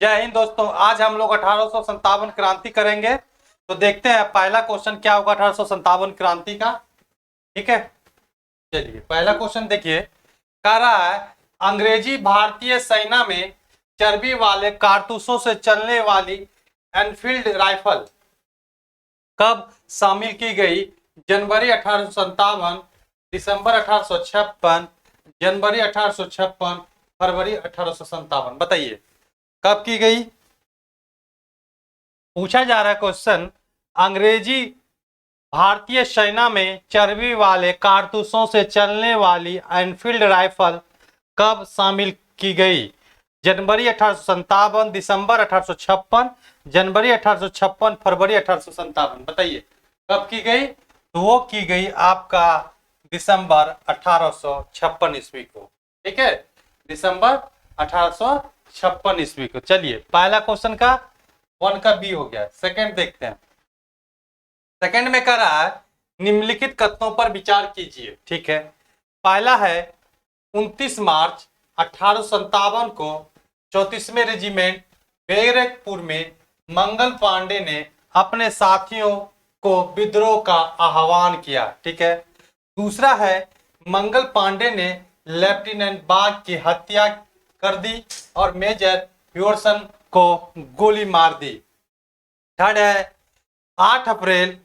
जय हिंद दोस्तों। आज हम लोग 1857 क्रांति करेंगे। तो देखते हैं पहला क्वेश्चन क्या होगा 1857 क्रांति का। ठीक है, चलिए पहला क्वेश्चन देखिए। कह रहा है अंग्रेजी भारतीय सेना में चर्बी वाले कारतूसों से चलने वाली एनफील्ड राइफल कब शामिल की गई? जनवरी 1857, दिसंबर 1856, जनवरी 1856, फरवरी 1857। बताइए कब की गई। पूछा जा रहा है क्वेश्चन, अंग्रेजी भारतीय सेना में चर्बी वाले कारतूसों से चलने वाली एनफील्ड राइफल कब शामिल की गई? जनवरी 1857, दिसंबर 1856, जनवरी 1856, फरवरी 1857। बताइए कब की गई। तो वो की गई आपका दिसंबर 1856 ईस्वी को। ठीक है, दिसंबर 1856 ईस्वी को। चलिए पहला क्वेश्चन का 1 का बी हो गया। सेकंड देखते हैं। सेकंड में कह रहा है निम्नलिखित कथनों पर विचार कीजिए। ठीक है, पहला है 29 मार्च 1857 को 34वें रेजिमेंट बैरकपुर में मंगल पांडे ने अपने साथियों को विद्रोह का आह्वान किया। ठीक है। दूसरा है मंगल पांडे ने लेफ्टिनेंट बाग की हत्या कर दी और मेजर ह्यूरसन को गोली मार दी। थर्ड है 8 अप्रैल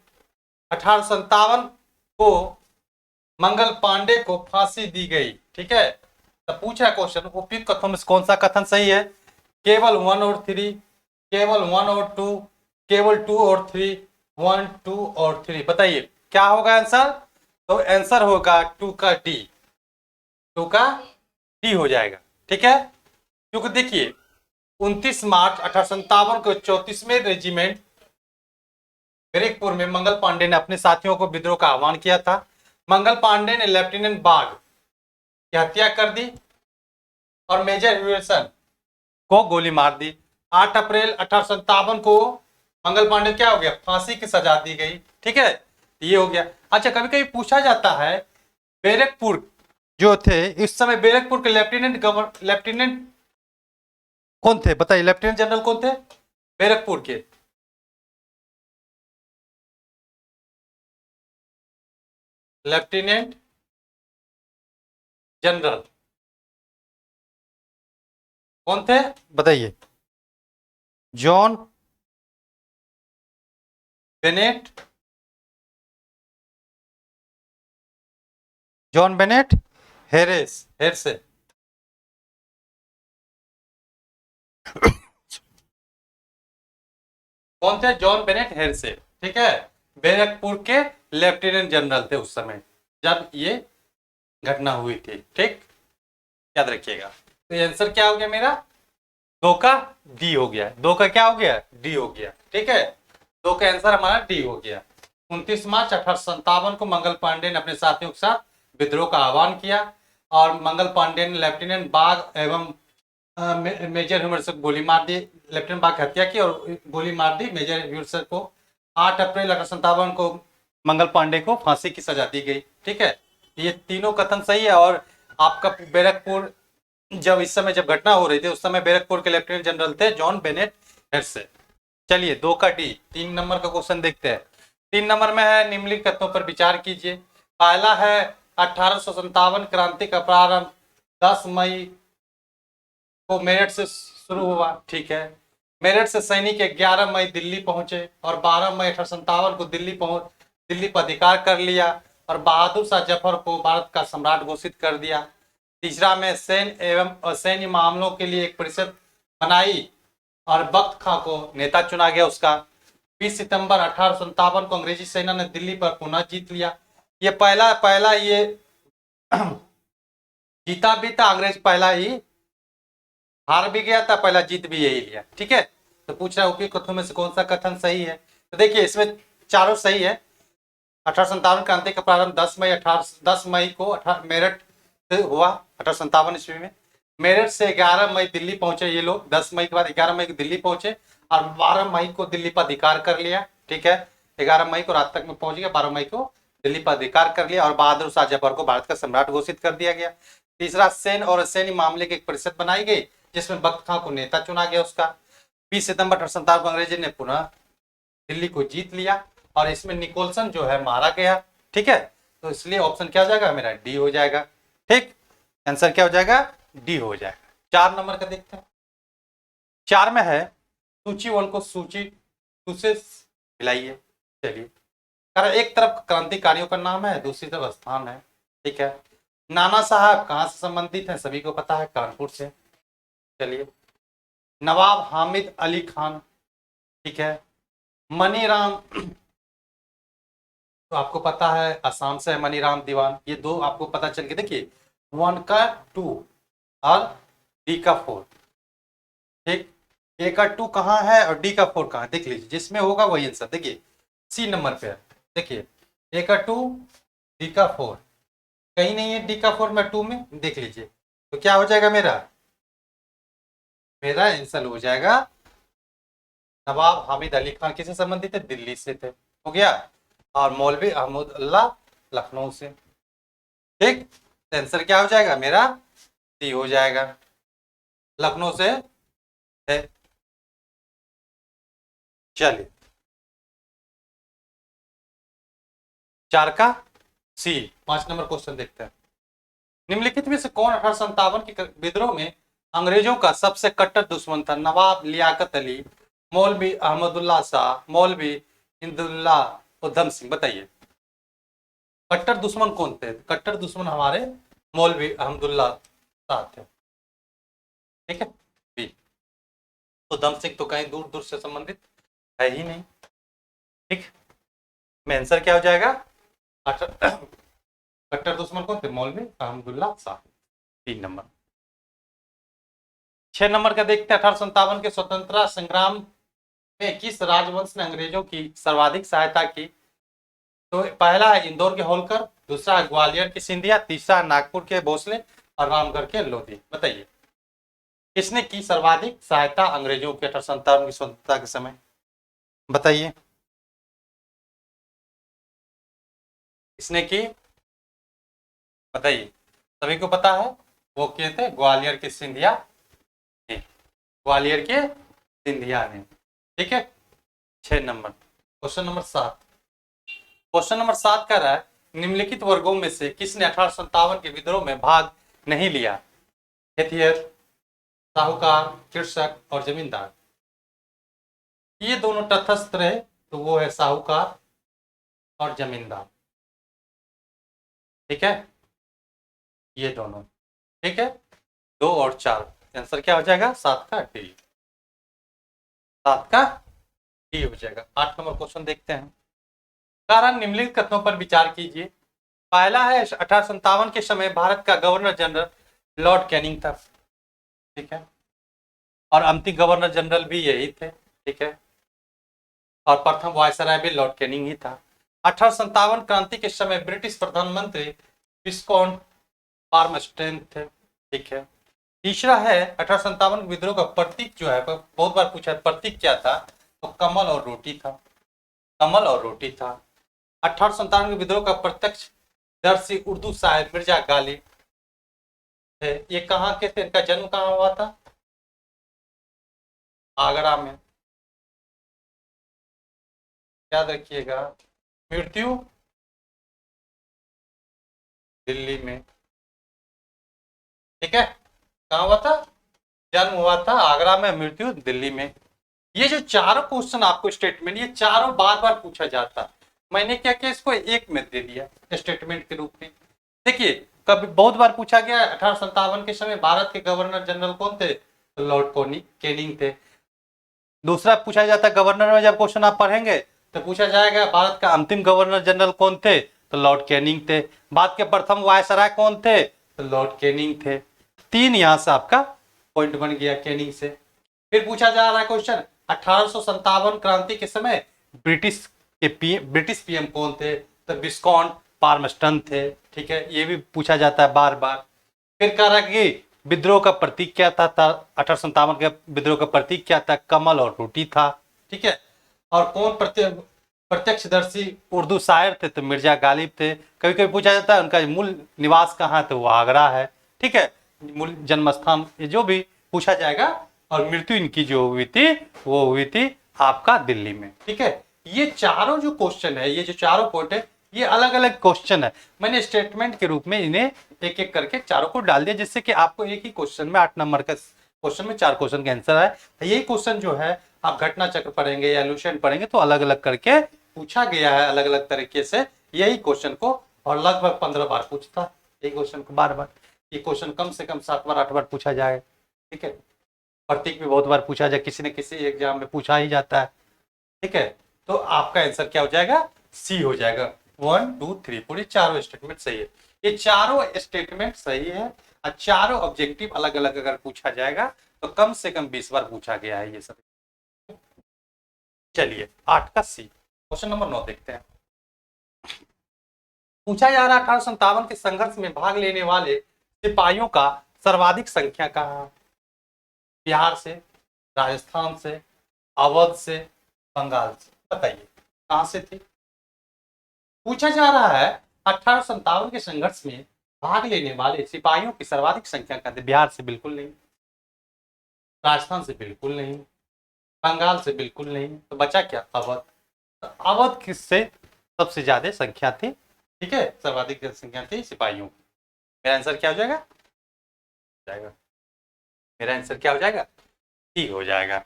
1857 को मंगल पांडे को फांसी दी गई। ठीक है, तो पूछा क्वेश्चन उपयुक्त कथनों में कौन सा कथन सही है? केवल 1 और 3, केवल 1 और 2, केवल 2 और 3, 1, 2 और 3। बताइए क्या होगा आंसर। तो आंसर होगा 2 का डी, 2 का डी हो जाएगा। ठीक है, क्योंकि देखिए 29 मार्च 1857 को 34वें रेजिमेंट बैरकपुर में मंगल पांडे ने अपने साथियों को विद्रोह का आह्वान किया था। मंगल पांडे ने लेफ्टिनेंट बाग की हत्या कर दी और मेजर ह्यूरसन को गोली मार दी। 8 अप्रैल 1857 को मंगल पांडे क्या हो गया, फांसी की सजा दी गई। ठीक है, ये हो गया। अच्छा, कभी कभी पूछा जाता है बैरकपुर जो थे इस समय बैरकपुर के लेफ्टिनेंट कौन थे? बताइए लेफ्टिनेंट जनरल कौन थे बैरकपुर के? लेफ्टिनेंट जनरल कौन थे बताइए? John Bennett, John Bennett Hearsey. कौन थे? John Bennett Hearsey. ठीक है, बैरकपुर के लेफ्टिनेंट जनरल थे उस समय जब ये घटना हुई थी। ठीक, याद रखिएगा। तो आंसर क्या हो गया मेरा? 2 का डी हो गया। 2 का क्या हो गया? डी हो गया। ठीक है, 2 का आंसर हमारा डी हो गया। 29 मार्च 1857 को मंगल पांडे ने अपने साथियों के साथ विद्रोह का आह्वान किया और मंगल पांडे ने लेफ्टिनेंट बाग एवं मेजर ह्यूरसन को गोली मार दी। लेफ्टिनेंट बाग की हत्या की और गोली मार दी मेजर ह्यूरसन को। 8 अप्रैल 1857 को मंगल पांडे को फांसी की सजा दी गई। ठीक है, ये तीनों कथन सही है। और आपका बैरकपुर जब इस समय जब घटना हो रही थी उस समय बैरकपुर के लेफ्टिनेंट जनरल थे जॉन बेनेट हेरसे। चलिए 2 का डी। 3 नंबर का क्वेश्चन देखते हैं। 3 नंबर में है निम्नलिखित कथनों पर विचार कीजिए। पहला है 1857 क्रांति का प्रारंभ 10 मई को मेरठ से शुरू हुआ। ठीक है, मेरठ से सैनिक 11 मई दिल्ली पहुंचे और 12 मई 1857 को दिल्ली पर अधिकार कर लिया और बहादुर शाह जफर को भारत का सम्राट घोषित कर दिया। तीसरा में सैन्य एवं असैन्य मामलों के लिए एक परिषद बनाई और बख्त खां को नेता चुना गया उसका। 20 सितंबर 1857 को अंग्रेजी सेना ने दिल्ली पर पुनः जीत लिया। ये पहला ये जीता भी था अंग्रेज, पहला ही हार भी गया था, पहला जीत भी यही लिया। ठीक है, तो पूछ रहा है उपयुक्त कथनों में से कौन सा कथन सही है। तो देखिए इसमें चारों सही है। 1857 क्रांति का प्रारंभ 10 मई को मेरठ से हुआ 1857 ईस्वी में। मेरठ से 11 मई दिल्ली पहुंचे ये लोग। 10 मई के बाद 11 मई को दिल्ली पहुंचे और 12 मई को दिल्ली पर अधिकार कर लिया। ठीक है, 11 मई को रात तक में पहुंच गया, 12 मई को दिल्ली पर अधिकार कर लिया और बहादुर शाह जफर को भारत का सम्राट घोषित कर दिया गया। तीसरा, सैन्य और असैन्य मामले की एक परिषद बनाई गई जिसमें बख्त खां को नेता चुना गया उसका। 20 सितंबर 1857 को अंग्रेजी ने पुनः दिल्ली को जीत लिया और इसमें निकोलसन जो है मारा गया। ठीक है, तो इसलिए ऑप्शन क्या हो जाएगा मेरा, डी हो जाएगा। ठीक, आंसर क्या हो जाएगा, डी हो जाएगा। 4 नंबर का देखते हैं। 4 में है सूची 1 को सूची 2 से मिलाइए। चलिए, कारण एक तरफ क्रांतिकारियों का नाम है, दूसरी तरफ स्थान है। ठीक है, नाना साहब कहाँ से संबंधित हैं, सभी को पता है, कानपुर से। चलिए, नवाब हामिद अली खान, ठीक है, मनीराम तो आपको पता है असम से है, मनीराम दीवान। ये दो आपको पता चल गया। देखिए 1 का 2 और डी का 4। ठीक, ए का 2 कहाँ है और डी का 4 कहाँ है, देख लीजिए, जिसमें होगा वही आंसर। देखिए सी नंबर पे है, देखिए ए का 2 डी का 4 कहीं नहीं है, डी का 4 में 2 में, देख लीजिए। तो क्या हो जाएगा मेरा आंसर हो जाएगा नवाब हामिद अली खान किससे संबंधित है, दिल्ली से थे, हो गया। और मौलवी अहमदुल्लाह लखनऊ से। ठीक, आंसर क्या हो जाएगा मेरा, सी हो जाएगा, लखनऊ से है। चलिए 4 का सी। 5 नंबर क्वेश्चन देखते हैं। निम्नलिखित में से कौन 1857 के विद्रोह में अंग्रेजों का सबसे कट्टर दुश्मन था? नवाब लियाकत अली, मौलवी अहमदुल्ला शाह, मौलवी इंदुल्ला उधम सिंह। बताइए कट्टर दुश्मन कौन थे? कट्टर दुश्मन हमारे मौलवी अहमदुल्ला शाह थे। ठीक है, बी उधम सिंह तो कहीं दूर दूर से संबंधित है ही नहीं। ठीक, में आंसर क्या हो जाएगा, कट्टर दुश्मन कौन थे, मौलवी अहमदुल्ला शाह। 3 नंबर। 6 नंबर का देखते हैं। 1857 के स्वतंत्रता संग्राम में किस राजवंश ने अंग्रेजों की सर्वाधिक सहायता की? तो पहला है इंदौर के होलकर, दूसरा है ग्वालियर के सिंधिया, तीसरा है नागपुर के भोसले और रामगढ़ के लोधी। बताइए किसने की सर्वाधिक सहायता अंग्रेजों के 1857 की स्वतंत्रता के समय? बताइए किसने की, बताइए, सभी को पता है, वो किए थे ग्वालियर के सिंधिया, ग्वालियर के सिंधिया ने। ठीक है, 6 number. Question number 7। Question number 7 कह रहा है निम्नलिखित वर्गों में से किसने 1857 के विद्रोह में भाग नहीं लिया? खेतिहर, साहूकार, कृषक और जमींदार। ये दोनों तटस्थ रहे, तो वो है साहूकार और जमींदार। ठीक है, ये दोनों। ठीक है, 2 और 4, आंसर क्या हो जाएगा, 7 का डी। 7 का डी हो जाएगा। 8 नंबर क्वेश्चन देखते हैं। कारण निम्नलिखित कथनों पर विचार कीजिए। पहला है 1857 के समय भारत का गवर्नर जनरल लॉर्ड कैनिंग था। ठीक है, और अंतिम गवर्नर जनरल भी यही थे। ठीक है, और प्रथम वायसराय भी लॉर्ड कैनिंग ही था। 1857 क्रांति के समय ब्रिटिश प्रधानमंत्री विस्कॉन्ट पाल्मस्टोन थे। ठीक है, तीसरा है 1857 विद्रोह का प्रतीक जो है, बहुत बार पूछा है प्रतीक क्या था, तो कमल और रोटी था, कमल और रोटी था। 1857 के विद्रोह का प्रत्यक्ष दर्शी उर्दू शायर मिर्जा गालिब थे। ये कहाँ के थे, इनका जन्म कहाँ हुआ था? आगरा में। याद रखिएगा, मृत्यु दिल्ली में। ठीक है, कहाँ हुआ था, जन्म हुआ था आगरा में, मृत्यु दिल्ली में। ये जो चारों क्वेश्चन आपको स्टेटमेंट, ये चारों बार बार पूछा जाता, मैंने क्या किया, इसको एक में दे दिया स्टेटमेंट के रूप में। देखिए कभी बहुत बार पूछा गया 1857 के समय भारत के गवर्नर जनरल कौन थे, तो लॉर्ड कैनिंग थे। दूसरा पूछा जाता गवर्नर में, जब क्वेश्चन आप पढ़ेंगे तो पूछा जाएगा भारत का अंतिम गवर्नर जनरल कौन थे, तो लॉर्ड कैनिंग थे। भारत के प्रथम वायसराय कौन थे, तो लॉर्ड कैनिंग थे। 3 यहां से आपका पॉइंट बन गया कैनिंग से। फिर पूछा जा रहा है क्वेश्चन 1857 क्रांति के समय ब्रिटिश पीएम कौन थे, तो विस्कॉन्ट पाल्मस्टोन थे। ठीक है, ये भी पूछा जाता है बार बार। फिर कह रहा है कि विद्रोह का प्रतीक क्या था, 1857 के विद्रोह का प्रतीक क्या था, कमल और रोटी था। ठीक है, और कौन प्रत्यक्षदर्शी उर्दू शायर थे, तो मिर्जा गालिब थे। कभी कभी पूछा जाता है उनका मूल निवास कहाँ, तो वो आगरा है। ठीक है, मूल जन्म स्थान, जो भी पूछा जाएगा और मृत्यु इनकी जो हुई थी वो हुई थी आपका दिल्ली में। ठीक है, ये चारों जो क्वेश्चन है, ये जो चारों पॉइंट है, ये अलग अलग क्वेश्चन है। मैंने स्टेटमेंट के रूप में इन्हें एक एक करके चारों को डाल दिया, जिससे कि आपको एक ही क्वेश्चन में 8 नंबर का क्वेश्चन में 4 क्वेश्चन का आंसर है। यही क्वेश्चन जो है आप घटना चक्र पढ़ेंगे या एल्यूशन पढ़ेंगे तो अलग अलग करके पूछा गया है, अलग अलग तरीके से यही क्वेश्चन को, और लगभग 15 बार पूछता है यही क्वेश्चन को बार बार। ये क्वेश्चन कम से कम 7 बार 8 बार पूछा जाए। ठीक है, प्रतीक भी बहुत बार पूछा जाए, किसी न किसी एग्जाम में पूछा ही जाता है। ठीक है, तो आपका आंसर क्या हो जाएगा, सी हो जाएगा। 1 2 3 पूरी चारों स्टेटमेंट सही है। ये चारों स्टेटमेंट सही है और चारों ऑब्जेक्टिव अलग अलग अगर पूछा जाएगा तो कम से कम 20 बार पूछा गया है ये सब। चलिए 8 का सी, क्वेश्चन नंबर 9 देखते हैं। पूछा जा रहा 1857 के संघर्ष में भाग लेने वाले सिपाहियों का सर्वाधिक संख्या कहाँ? बिहार से, राजस्थान से, अवध से, बंगाल से, बताइए कहां से थी। पूछा जा रहा है 1857 के संघर्ष में भाग लेने वाले सिपाहियों की सर्वाधिक संख्या कहाँ थी? बिहार से बिल्कुल नहीं, राजस्थान से बिल्कुल नहीं, बंगाल से बिल्कुल नहीं, तो बचा क्या, अवध। तो अवध किससे सबसे ज्यादा संख्या थी? ठीक है, सर्वाधिक संख्या थी सिपाहियों की। मेरा आंसर क्या हो जाएगा, मेरा आंसर क्या हो जाएगा, सी हो जाएगा।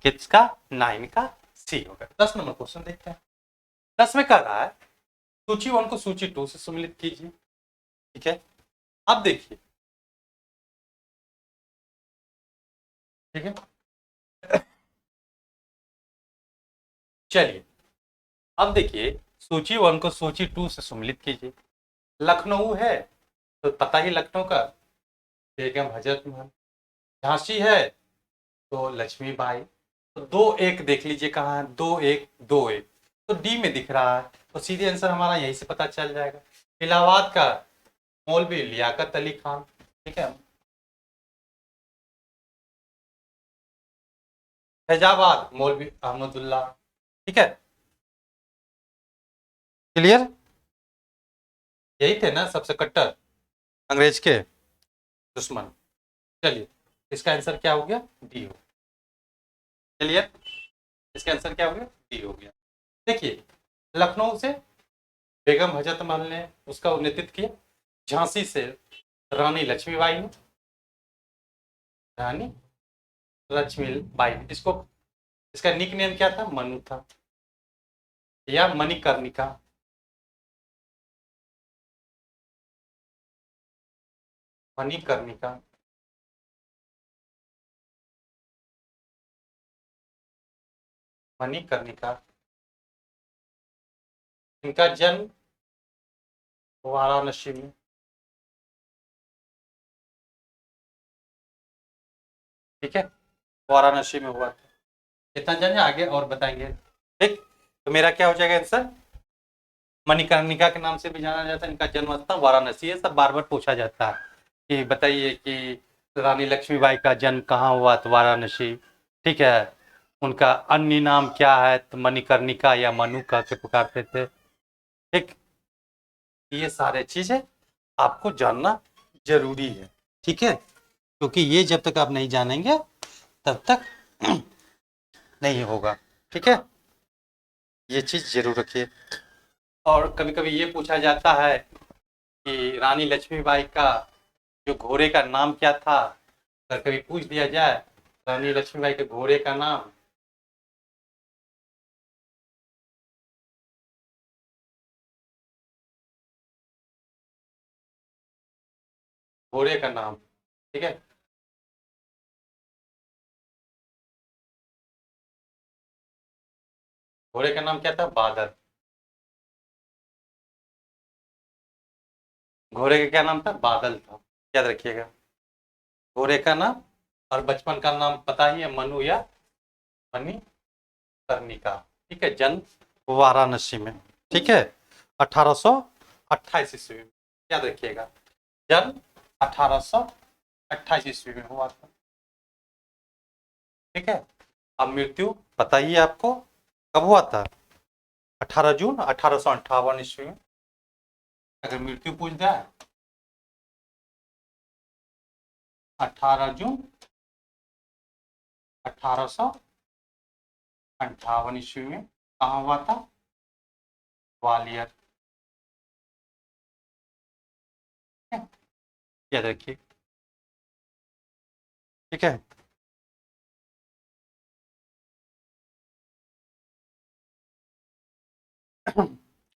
किसका, 9 का सी होगा। 10 नंबर क्वेश्चन देखते हैं। 10 में कह रहा है सूची 1 को सूची 2 से सम्मिलित कीजिए। ठीक है, अब देखिए, ठीक है, चलिए अब देखिए, सूची 1 को सूची 2 से सम्मिलित कीजिए। लखनऊ है तो पता ही लखनऊ का, बेगम हजरत महल। झांसी है तो लक्ष्मीबाई। तो 2-1 देख लीजिए कहाँ है, 2-1 2-1, तो डी में दिख रहा है, तो सीधे आंसर हमारा यहीं से पता चल जाएगा। इलाहाबाद का मौलवी लियाकत अली खान। ठीक है, फैजाबाद मौलवी अहमदुल्ला। ठीक है, क्लियर, यही थे ना सबसे कट्टर अंग्रेज के दुश्मन। चलिए इसका आंसर क्या हो गया, डी हो। क्लियर, इसका आंसर क्या हो गया, डी हो गया। देखिए, लखनऊ से बेगम हजरत महल ने उसका नेतृत्व किया। झांसी से रानी लक्ष्मीबाई ने, रानी लक्ष्मीबाई ने, इसको, इसका निक नेम क्या था, मनु था या मणिकर्णिका। मणिकर्णिका, मणिकर्णिका। इनका जन्म वाराणसी में। ठीक है, वाराणसी में हुआ था। इतना जानिए, आगे और बताएंगे। ठीक, तो मेरा क्या हो जाएगा आंसर, मणिकर्णिका के नाम से भी जाना जाता है। इनका जन्म स्थान वाराणसी है। सब बार बार पूछा जाता है कि बताइए कि रानी लक्ष्मीबाई का जन्म कहाँ हुआ, तो वाराणसी। ठीक है, उनका अन्य नाम क्या है, तो मणिकर्णिका या मनु कह के पुकारते थे। ठीक, ये सारे चीजें आपको जानना जरूरी है। ठीक है, क्योंकि ये जब तक आप नहीं जानेंगे तब तक नहीं होगा। ठीक है, ये चीज जरूर रखिए। और कभी कभी ये पूछा जाता है कि रानी लक्ष्मीबाई का जो घोड़े का नाम क्या था, अगर कभी पूछ दिया जाए रानी लक्ष्मीबाई के घोड़े का नाम, घोड़े का नाम, ठीक है, घोड़े का नाम क्या था, बादल। घोड़े का क्या नाम था, बादल था, याद रखिएगा घोड़े का नाम। और बचपन का नाम पता ही है, मनु या मणिकर्णिका। ठीक है, जन्म वाराणसी में। ठीक है, 1828 ईस्वी में, याद रखिएगा जन्म 1828 ईस्वी में हुआ था। ठीक है, अब मृत्यु पता ही है आपको कब हुआ था, 18 जून 1858 ईस्वी में। अगर मृत्यु पूछ जाए 18 जून 1858 ईस्वी में कहाँ हुआ था? ग्वालियर। याद रखिए, ठीक है।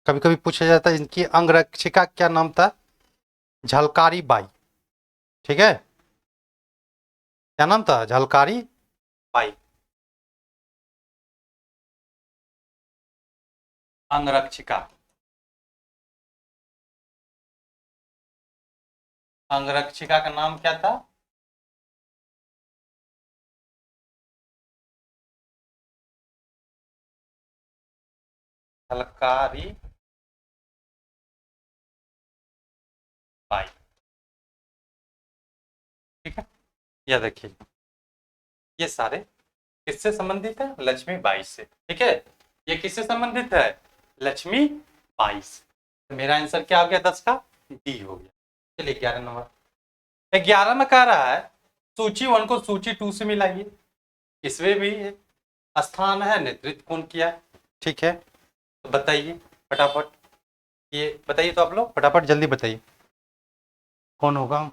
कभी कभी पूछा जाता है इनकी अंगरक्षिका क्या नाम था? झलकारी बाई, ठीक है। क्या नाम था? झलकारी बाई। अंगरक्षिका, अंगरक्षिका का नाम क्या था? झलकारी बाई, ठीक है। यह देखिए, ये सारे किससे संबंधित है? लक्ष्मी बाई से, ठीक है। ये किससे संबंधित है? लक्ष्मी बाई से। मेरा आंसर क्या हो गया? 10 का डी हो गया। चलिए 11 नंबर। 11 में कह रहा है सूची 1 को सूची 2 से मिलाइए। इसमें भी स्थान है, नेतृत्व कौन किया है, ठीक है। तो बताइए फटाफट, ये बताइए तो आप लोग फटाफट जल्दी बताइए कौन होगा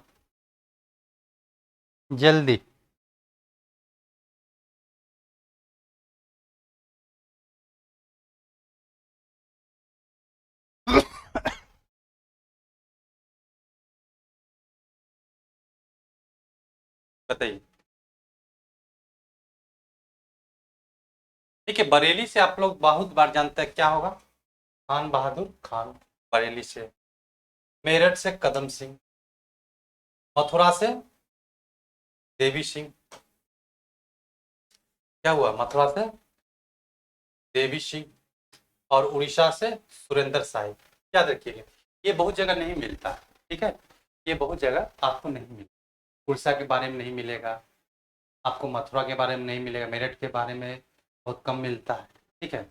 जल्दी। बताइए। ठीक है, बरेली से आप लोग बहुत बार जानते हैं क्या होगा? खान बहादुर खान, बरेली से। मेरठ से कदम सिंह, मथुरा से देवी सिंह। क्या हुआ? मथुरा से देवी सिंह, और उड़ीसा से सुरेंद्र साहिब। याद रखिएगा, ये बहुत जगह नहीं मिलता, ठीक है। ये बहुत जगह आपको नहीं मिलता। उड़ीसा के बारे में नहीं मिलेगा आपको, मथुरा के बारे में नहीं मिलेगा, मेरठ के बारे में बहुत कम मिलता है, ठीक है।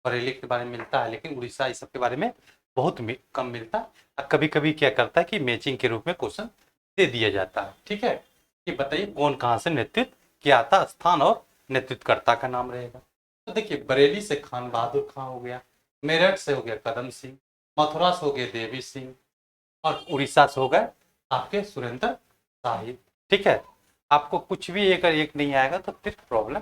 बरेली के बारे में मिलता है, लेकिन उड़ीसा इस सब के बारे में बहुत कम मिलता है। कभी कभी क्या करता है कि मैचिंग के रूप में क्वेश्चन दे दिया जाता है, ठीक है। कि बताइए कौन कहाँ से नेतृत्व किया था, स्थान और नेतृत्वकर्ता का नाम रहेगा। तो देखिए, बरेली से खान बहादुर खां हो गया, मेरठ से हो गया कदम सिंह, मथुरा से हो गए देवी सिंह, और उड़ीसा से हो गए आपके सुरेंद्र साहिब, ठीक है। आपको कुछ भी एक एक नहीं आएगा तो फिर प्रॉब्लम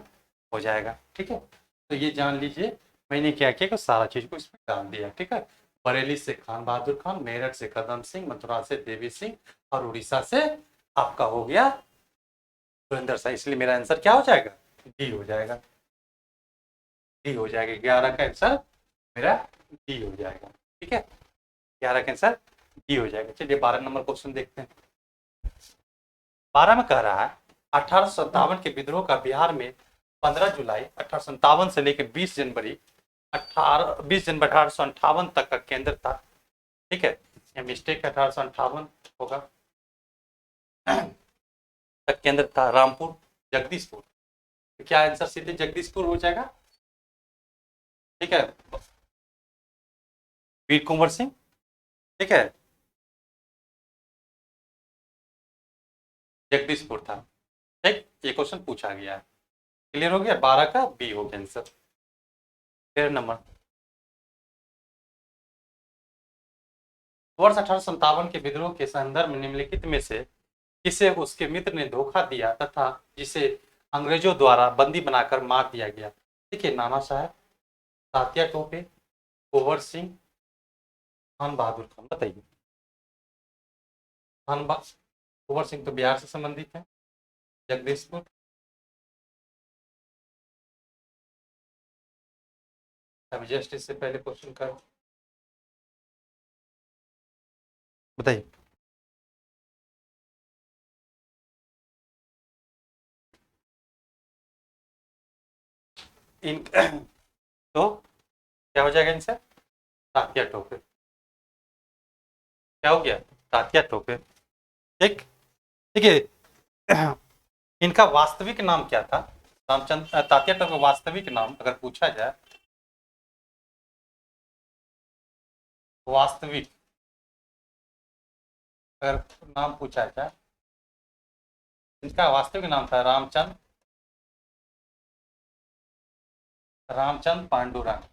हो जाएगा, ठीक है। तो ये जान लीजिए मैंने क्या किया कि सारा चीज को इसमें डाल दिया, ठीक है। बरेली से खान बहादुर खान, मेरठ से कदम सिंह, मथुरा से देवी सिंह, और उड़ीसा से आपका हो गया सुरेंद्र साहिब। इसलिए मेरा आंसर क्या हो जाएगा? डी हो जाएगा। डी हो जाएगा, 11 का आंसर मेरा डी हो जाएगा, ठीक है। 11 का आंसर डी हो जाएगा। चलिए 12 नंबर क्वेश्चन देखते हैं। 12 में कह रहा है 1857 के विद्रोह का बिहार में 15 जुलाई 1857 से लेकर 20 जनवरी 1858 तक का केंद्र था, ठीक है। ये मिस्टेक 1858 होगा। तक केंद्र था रामपुर जगदीशपुर। तो क्या आंसर सीधे जगदीशपुर हो जाएगा, ठीक है। वीर कुंवर सिंह, ठीक है, जगदीशपुर था, ठीक। ये क्वेश्चन पूछा गया है, क्लियर हो गया। 12 का बी हो गया आंसर। 13 नंबर। वर्ष 1857 के विद्रोह के संदर्भ में निम्नलिखित में से किसे उसके मित्र ने धोखा दिया तथा जिसे अंग्रेजों द्वारा बंदी बनाकर मार दिया गया? देखिए, नाना साहब, तात्या टोपे, कुंवर सिंह, खान बहादुर खान। बताइए। कुंवर सिंह तो बिहार से संबंधित है, जगदीशपुर। अब जस्ट इससे पहले क्वेश्चन कर बताइए। इन तो क्या हो जाएगा इनसे? तात्या टोपे। क्या हो गया? तात्या टोपे, ठीक। ठीक है। इनका वास्तविक नाम क्या था? रामचंद्र तात्या टोपे का वास्तविक नाम अगर पूछा जाए, वास्तविक अगर नाम पूछा जाए, इनका वास्तविक नाम था रामचंद्र रामचंद्र पांडुरंग।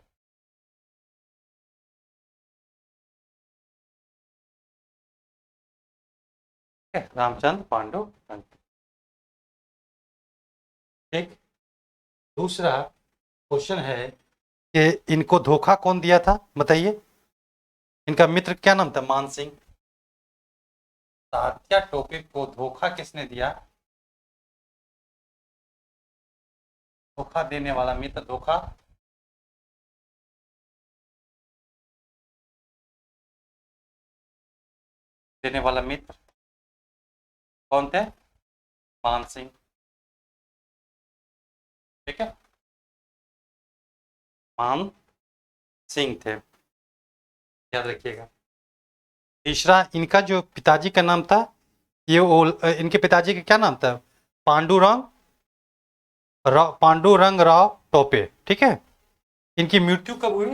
रामचंद्र पांडुरंग। ठीक। दूसरा क्वेश्चन है कि इनको धोखा कौन दिया था, बताइए। इनका मित्र क्या नाम था? मान सिंह। तात्या टोपे को धोखा किसने दिया? धोखा देने वाला मित्र, धोखा देने वाला मित्र कौन थे? मान सिंह। ठीक है, मान सिंह थे, याद रखिएगा। तीसरा, इनका जो पिताजी का नाम था, इनके पिताजी का क्या नाम था? पांडुरंग राव टोपे। ठीक है। इनकी मृत्यु कब हुई?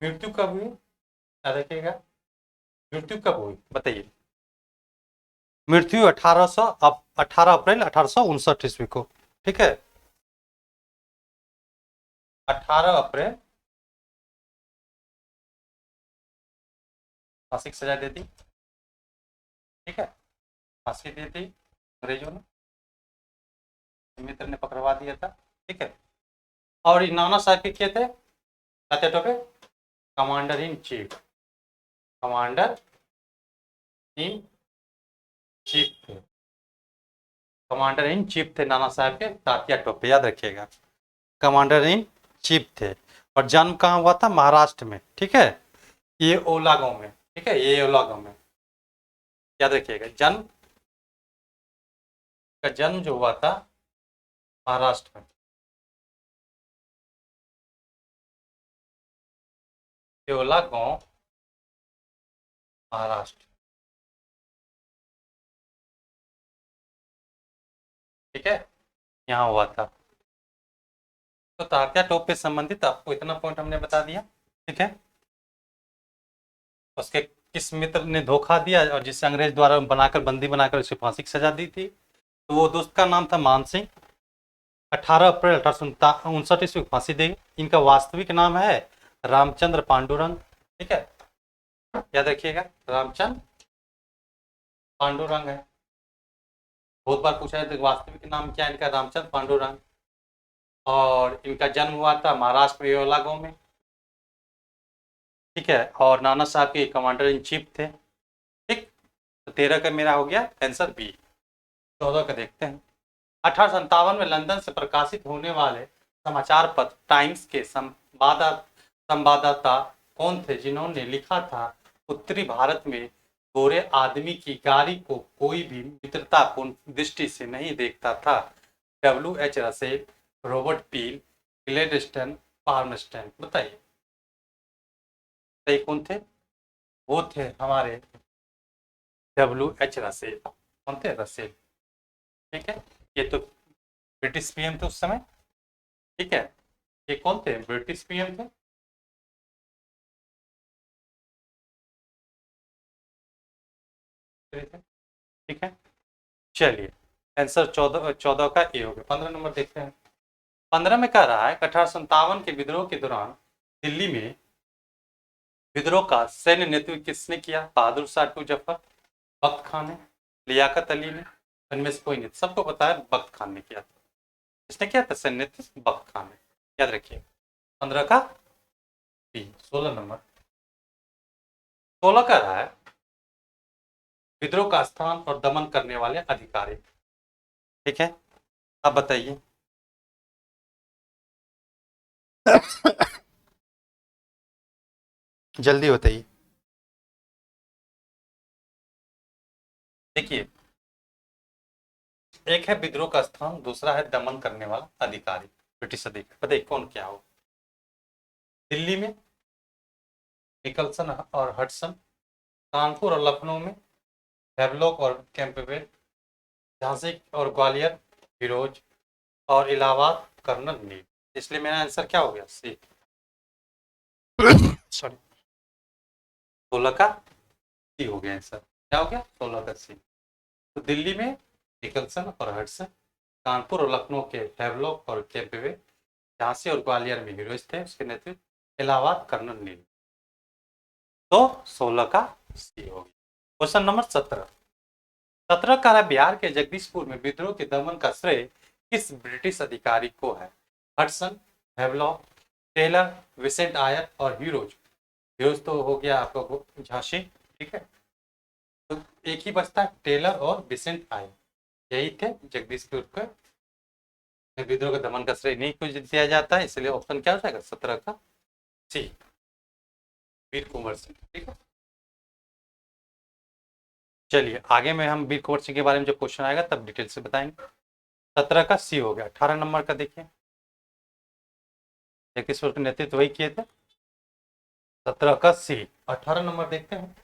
मृत्यु कब हुई, याद रखिएगा। मृत्यु कब हुई बताइए। मृत्यु 18 अप्रैल 1859 ईस्वी को। ठीक है, 18 अप्रैल। फांसी की सजा दे दी। ठीक है, फांसी दे दी अंग्रेजों ने, मित्र ने पकड़वा दिया था। ठीक है, और नाना साहब के किए थे Tatya Tope? Commander in chief. Commander in chief थे। कमांडर इन चीफ थे नाना साहब के तात्या टोपे, याद रखिएगा। कमांडर इन चीफ थे। और जन्म कहाँ हुआ था? महाराष्ट्र में। ठीक है, ये ओला गांव में। ठीक है, ये ओला गांव में, याद रखिएगा। जन्म जो हुआ था महाराष्ट्र में, येवला गांव, महाराष्ट्र। ठीक है, यहाँ हुआ था। तो तात्या टोप से संबंधित आपको इतना पॉइंट हमने बता दिया। ठीक है, उसके किस मित्र ने धोखा दिया और जिसे अंग्रेज द्वारा बनाकर बंदी बनाकर उसे फांसी की सजा दी थी, तो वो दोस्त का नाम था मान सिंह। 18 अप्रैल 1859 ईस्वी को फांसी दी। इनका वास्तविक नाम है रामचंद्र पांडुरंग। ठीक है, याद रखिएगा, रामचंद्र पांडुरंग है। बहुत बार पूछा है तो वास्तविक नाम क्या है इनका? रामचंद्र पांडुरंग। और इनका जन्म हुआ था महाराष्ट्र में येवला गांव में। ठीक है, और नाना साहब के कमांडर इन चीफ थे। ठीक, तो 13 का मेरा हो गया आंसर बी। 14 का देखते हैं। 1857 में लंदन से प्रकाशित होने वाले समाचार पत्र टाइम्स के संवाददाता कौन थे जिन्होंने लिखा था, उत्तरी भारत में गोरे आदमी की गाड़ी को कोई भी मित्रतापूर्ण दृष्टि से नहीं देखता था? W.H. Russell, Robert Peel, Gladstone, Palmerston. बताइए सही कौन थे? वो थे हमारे W.H. रसेल। कौन थे? रसेल। ठीक है, ये तो ब्रिटिश पीएम थे उस समय। ठीक है, ये कौन थे? ब्रिटिश पीएम थे। ठीक है, चलिए आंसर 14 का ए हो गया। 15 नंबर देखते हैं। 15 में कह रहा है 1857 के विद्रोह के दौरान दिल्ली में विद्रोह का सैन्य नेतृत्व किसने किया? बहादुर शाह टू जफर, बख्त खान ने, लियाकत अली ने, इनमें से कोई नहीं। सबको पता है बख्त खान ने किया था। किसने किया था सैन्य नेतृत्व? बख्त खान ने, याद रखिए। 15 का बी। 16 नंबर। 16 कह रहा है विद्रोह का स्थान और दमन करने वाले अधिकारी। ठीक है, अब बताइए। जल्दी बताइए। देखिए, एक है विद्रोह का स्थान, दूसरा है दमन करने वाला अधिकारी, ब्रिटिश अधिकारी। बताइए कौन क्या हो? दिल्ली में निकलसन और हडसन, कानपुर और लखनऊ में हेवलॉक और कैंपबेल, झांसी और ग्वालियर फिरोज, और इलाहाबाद कर्नल मीर। इसलिए मेरा आंसर क्या हो गया? सी। सॉरी, 16 का सी हो गया आंसर। क्या हो गया? 16 का सी। तो दिल्ली में निकलसन और हडसन, कानपुर और लखनऊ के हेवलॉक और कैम्पवे, झांसी और ग्वालियर में हीरोज थे, उसके नेतृत्व इलाहाबाद कर्नल नील। तो 16 का सी हो गया। क्वेश्चन नंबर 17 का है, बिहार के जगदीशपुर में विद्रोह के दमन का श्रेय किस ब्रिटिश अधिकारी को है? हडसन, हेवलॉक, टेलर, विसेंट आयर और हीरोज। हीरोज तो हो गया आपका झांसी, ठीक है। तो एक ही बचता है, टेलर और विसेंट आयर, यही थे जगदीशपुर का विद्रोह के दमन का श्रेय नहीं कुछ दिया जाता है, इसलिए ऑप्शन क्या हो जाएगा 17 का सी, वीर कुंवर सिंह, ठीक है। चलिए आगे में हम वीर कुंवर सिंह के बारे में जब क्वेश्चन आएगा तब डिटेल से बताएंगे। 17 का सी हो गया। 18 नंबर का देखिए, जगदीशपुर के नेतृत्व वही किए थे। 17 का सी। 18 नंबर देखते हैं।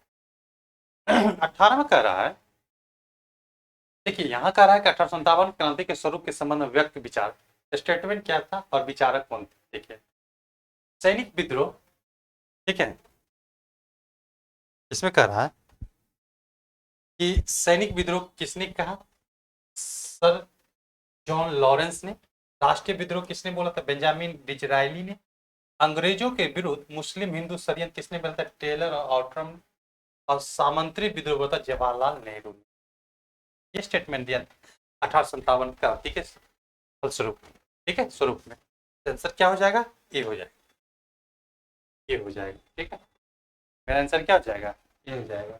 18 में कह रहा है, देखिए यहाँ कह रहा है कि 1857 क्रांति के स्वरूप के संबंध में व्यक्त विचार, स्टेटमेंट क्या था और विचारक कौन थे? देखिए सैनिक विद्रोह, ठीक है। इसमें कह रहा है कि सैनिक विद्रोह किसने कहा? सर जॉन लॉरेंस ने। राष्ट्रीय विद्रोह किसने बोला था? बेंजामिन डिजरायली ने। अंग्रेजों के विरुद्ध मुस्लिम हिंदू षड्यंत्र किसने बोला था? टेलर और ऑटम। और सामंती विद्रोह बोला था जवाहरलाल नेहरू ने। ये स्टेटमेंट दिया 1857 क्रांति के फलस्वरूप, ठीक है, स्वरूप में। आंसर क्या हो जाएगा? ए हो जाएगा, ये हो जाएगा, ठीक है। मेरा आंसर क्या हो जाएगा? ये हो जाएगा,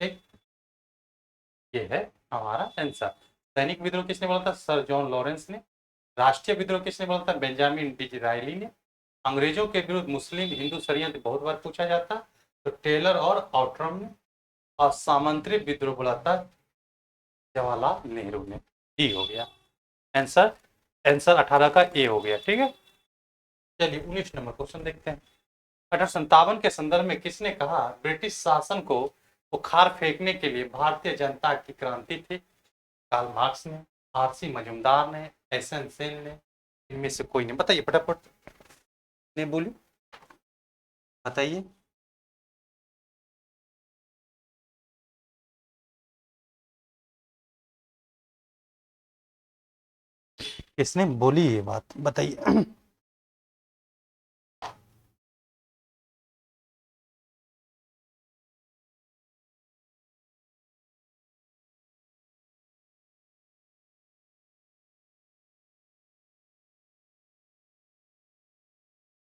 ठीक। ये है हमारा आंसर। सैनिक विद्रोह किसने बोला था? सर जॉन लॉरेंस ने। राष्ट्रीय विद्रोह किसने बोला था? बेंजामिन डिजरायली ने। अंग्रेजों के विरुद्ध मुस्लिम हिंदू षड्यंत्र बहुत बार पूछा जाता, तो टेलर और आउटरम ने। और सामंती विद्रोह बोला था जवाहरलाल नेहरू ने। डी हो गया आंसर। आंसर 18 का ए हो गया, ठीक है। चलिए 19 नंबर क्वेश्चन देखते हैं। 1857 के संदर्भ में किसने कहा ब्रिटिश शासन को उखाड़ फेंकने के लिए भारतीय जनता की क्रांति थी? कार्ल मार्क्स ने, आरसी मजूमदार ने, एसएन सेन ने, इनमें से कोई नहीं। बताइए फटाफट, ने बोली बताइए। किसने बोली ये बात बताइए।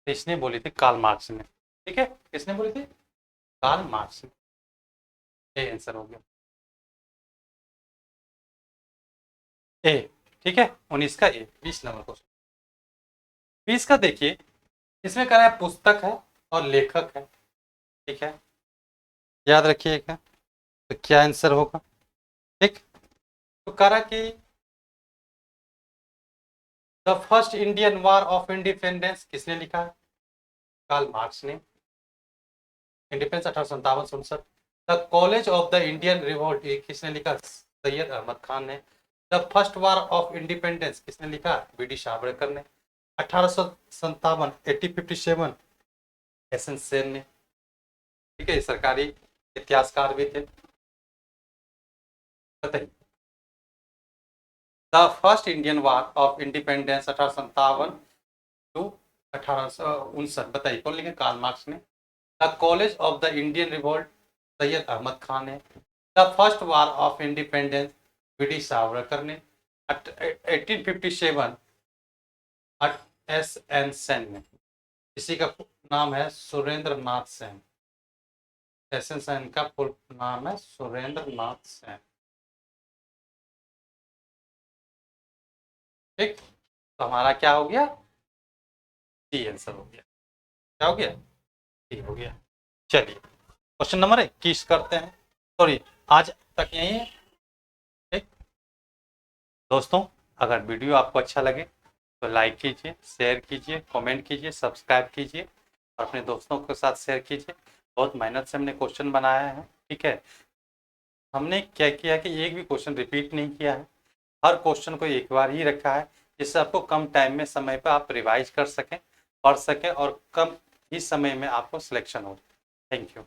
किसने बोली थी? कार्ल मार्क्स ने, ठीक है। किसने बोली थी? कार्ल मार्क्स ने। ये आंसर हो गया ए, ठीक है। 19 का ए। 20 नंबर क्वेश्चन। 20 का देखिए, इसमें कह रहा है पुस्तक है और लेखक है, ठीक है, याद रखिएगा। तो क्या आंसर होगा? ठीक। तो कह रहा कि the first Indian war of independence किसने लिखा है? कार्ल मार्क्स ने। Independence 1857-67। The college of the Indian revolt किसने लिखा? सैयद अहमद खान ने। The first war of independence किसने लिखा? बी डी सावरकर ने। 1857 1857 एसएन सेन ने, ठीक है, सरकारी इतिहासकार भी थे। बताइए the first Indian war of independence 1857 to 1859, बताइए कौन लिखे? कार्ल मार्क्स ने। The college of the Indian revolt Syed Ahmad Khan ने। The first war of independence B D Savarkar ने। 1857 एस एन सेन ने। इसी का नाम है सुरेंद्र नाथ सेन। एस एन सेन का फुल नाम है सुरेंद्र नाथ सेन, ठीक। तो हमारा क्या हो गया? डी आंसर हो गया। क्या हो गया? डी हो गया। चलिए क्वेश्चन नंबर 21 करते हैं। सॉरी, आज तक यही है, ठीक। दोस्तों अगर वीडियो आपको अच्छा लगे तो लाइक कीजिए, शेयर कीजिए, कमेंट कीजिए, सब्सक्राइब कीजिए और अपने दोस्तों के साथ शेयर कीजिए। बहुत मेहनत से हमने क्वेश्चन बनाया है, ठीक है। हमने क्या किया कि एक भी क्वेश्चन रिपीट नहीं किया है, हर क्वेश्चन को एक बार ही रखा है, जिससे आपको कम टाइम में समय पर आप रिवाइज कर सकें, पढ़ सकें और कम ही समय में आपको सिलेक्शन हो। Thank you.